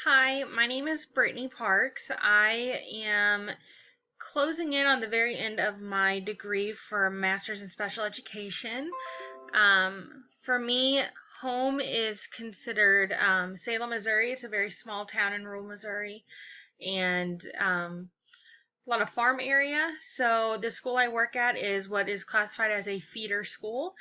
Hi, my name is Brittany Parks. I am closing in on the very end of my degree for a master's in special education. For me, home is considered Salem, Missouri. It's a very small town in rural Missouri and a lot of farm area. So the school I work at is what is classified as a feeder school.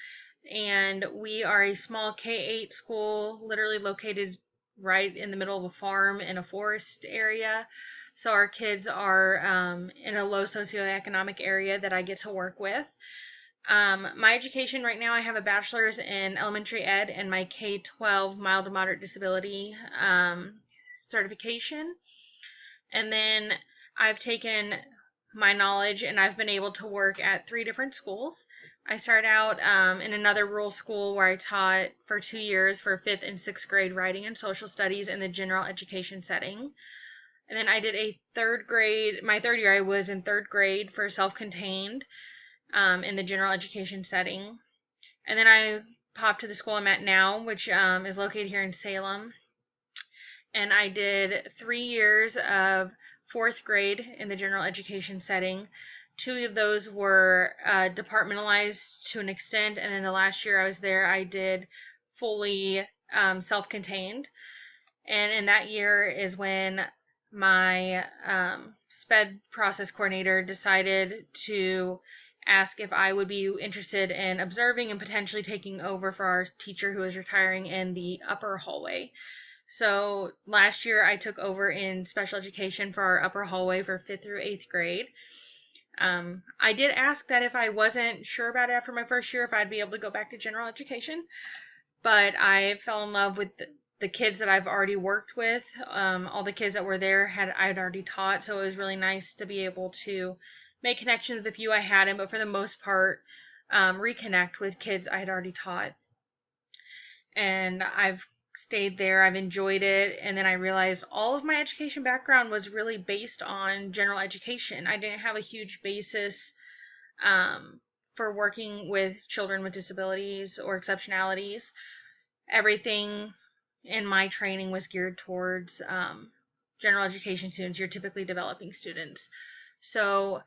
And we are a small K-8 school, literally located right in the middle of a farm in a forest area. So our kids are in a low socioeconomic area that I get to work with. My education right now, I have a bachelor's in elementary ed and my K-12 mild to moderate disability certification. And then I've taken my knowledge and I've been able to work at three different schools. I started out in another rural school where I taught for 2 years for fifth and sixth grade writing and social studies in the general education setting. And then I did a third grade, my third year I was in third grade for self-contained in the general education setting. And then I popped to the school I'm at now, which is located here in Salem. And I did 3 years of fourth grade in the general education setting. Two of those were departmentalized to an extent, and then the last year I was there, I did fully self-contained. And in that year is when my SPED process coordinator decided to ask if I would be interested in observing and potentially taking over for our teacher who is retiring in the upper hallway. So last year I took over in special education for our upper hallway for fifth through eighth grade. I did ask that if I wasn't sure about it after my first year, if I'd be able to go back to general education, but I fell in love with the kids that I've already worked with. All the kids that were there I'd already taught, so it was really nice to be able to make connections with a few I hadn't, but for the most part, reconnect with kids I had already taught. And I've stayed there. I've enjoyed it. And then I realized all of my education background was really based on general education. I didn't have a huge basis for working with children with disabilities or exceptionalities. Everything in my training was geared towards general education students, your typically developing students. So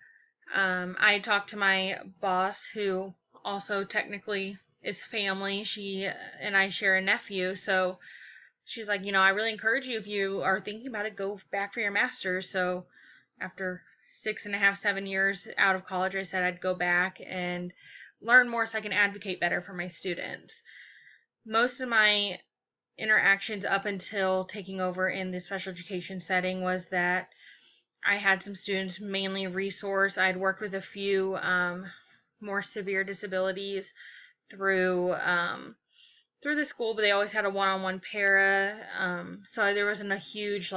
I talked to my boss, who also technically is family. She and I share a nephew, so she's like, I really encourage you, if you are thinking about it, go back for your master's. So after 6.5, 7 years out of college, I said I'd go back and learn more so I can advocate better for my students. Most of my interactions up until taking over in the special education setting was that I had some students, mainly resource. I'd worked with a few more severe disabilities through through the school, but they always had a one-on-one para. So there wasn't a huge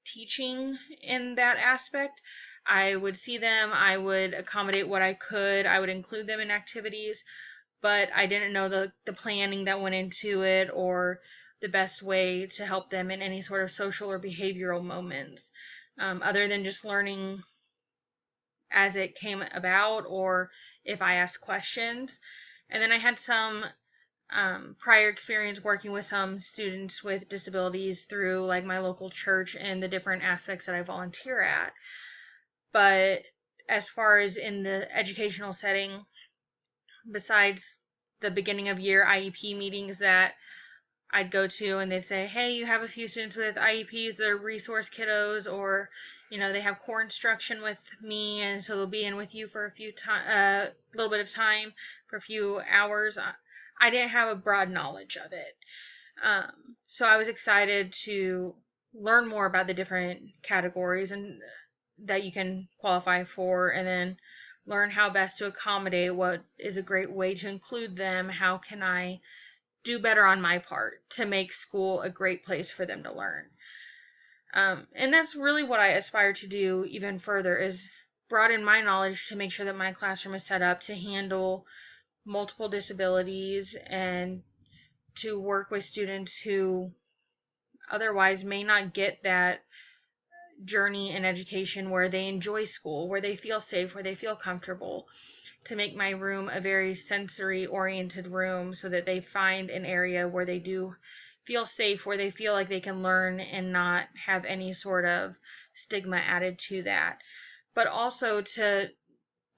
teaching in that aspect. I would see them, I would accommodate what I could, I would include them in activities, but I didn't know the planning that went into it or the best way to help them in any sort of social or behavioral moments, other than just learning as it came about or if I asked questions. And then I had some prior experience working with some students with disabilities through my local church and the different aspects that I volunteer at. But as far as in the educational setting, besides the beginning of year IEP meetings that I'd go to, and they'd say, hey, you have a few students with IEPs, they're resource kiddos, or they have core instruction with me, and so they'll be in with you for a little bit of time, for a few hours. I didn't have a broad knowledge of it. So I was excited to learn more about the different categories and that you can qualify for, and then learn how best to accommodate what is a great way to include them. How can I do better on my part to make school a great place for them to learn? And that's really what I aspire to do even further, is broaden my knowledge to make sure that my classroom is set up to handle multiple disabilities and to work with students who otherwise may not get that journey in education where they enjoy school, where they feel safe, where they feel comfortable, to make my room a very sensory oriented room so that they find an area where they do feel safe, where they feel like they can learn and not have any sort of stigma added to that. But also to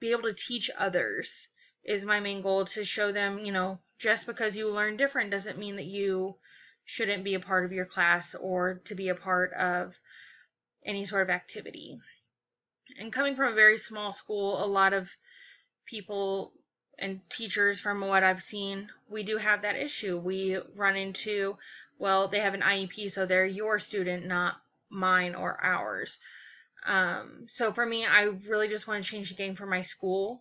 be able to teach others is my main goal, to show them, just because you learn different doesn't mean that you shouldn't be a part of your class or to be a part of any sort of activity. And coming from a very small school, a lot of people and teachers, from what I've seen, we do have that issue. We run into, well, they have an IEP, so they're your student, not mine or ours. So for me, I really just want to change the game for my school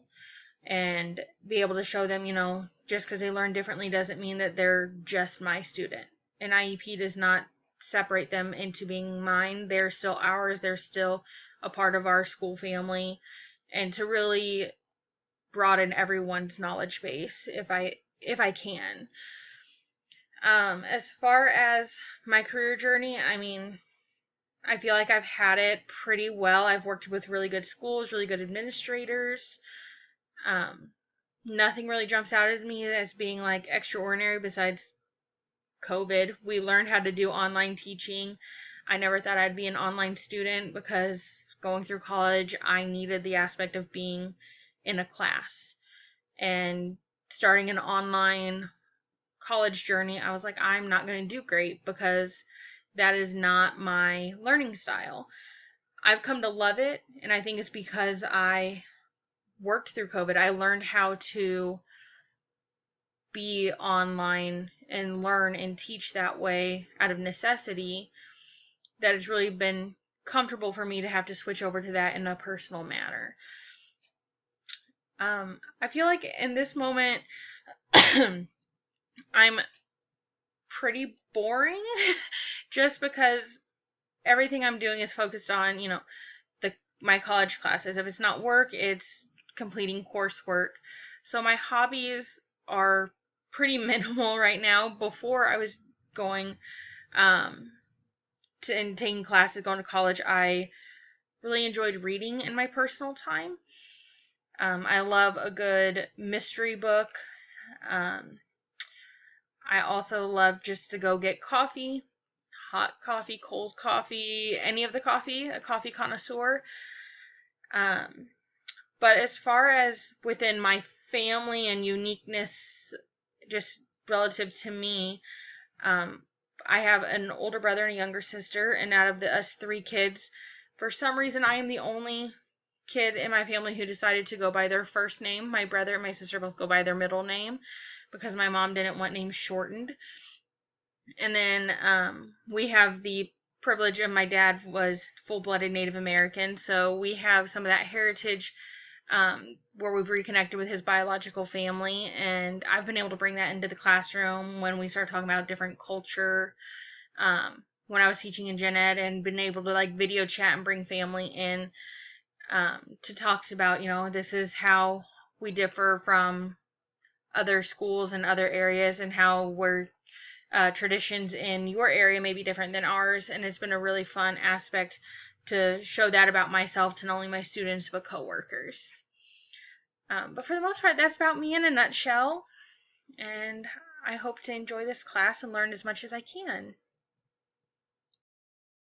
and be able to show them, just because they learn differently doesn't mean that they're just my student. An IEP does not separate them into being mine. They're still ours. They're still a part of our school family. And to really broaden everyone's knowledge base if I can. As far as my career journey, I mean, I feel like I've had it pretty well. I've worked with really good schools, really good administrators. Nothing really jumps out at me as being like extraordinary besides COVID. We learned how to do online teaching. I never thought I'd be an online student because going through college, I needed the aspect of being in a class. And starting an online college journey, I was like, I'm not going to do great because that is not my learning style. I've come to love it, and I think it's because I worked through COVID. I learned how to be online and learn and teach that way out of necessity, that has really been comfortable for me to have to switch over to that in a personal manner. I feel like in this moment, I'm pretty boring just because everything I'm doing is focused on, my college classes. If it's not work, it's completing coursework. So my hobbies are pretty minimal right now. Before I was going and taking classes, going to college, I really enjoyed reading in my personal time. I love a good mystery book. I also love just to go get coffee, hot coffee, cold coffee, any of the coffee, a coffee connoisseur. But as far as within my family and uniqueness, just relative to me, I have an older brother and a younger sister, and out of us 3 kids, for some reason I am the only kid in my family who decided to go by their first name. My brother and my sister both go by their middle name because my mom didn't want names shortened. And then we have the privilege of my dad was full-blooded Native American, so we have some of that heritage where we've reconnected with his biological family, and I've been able to bring that into the classroom when we start talking about different culture. When I was teaching in gen ed, and been able to like video chat and bring family in to talk about, this is how we differ from other schools and other areas, and how we're traditions in your area may be different than ours. And it's been a really fun aspect to show that about myself to not only my students but coworkers. But for the most part, that's about me in a nutshell, and I hope to enjoy this class and learn as much as I can.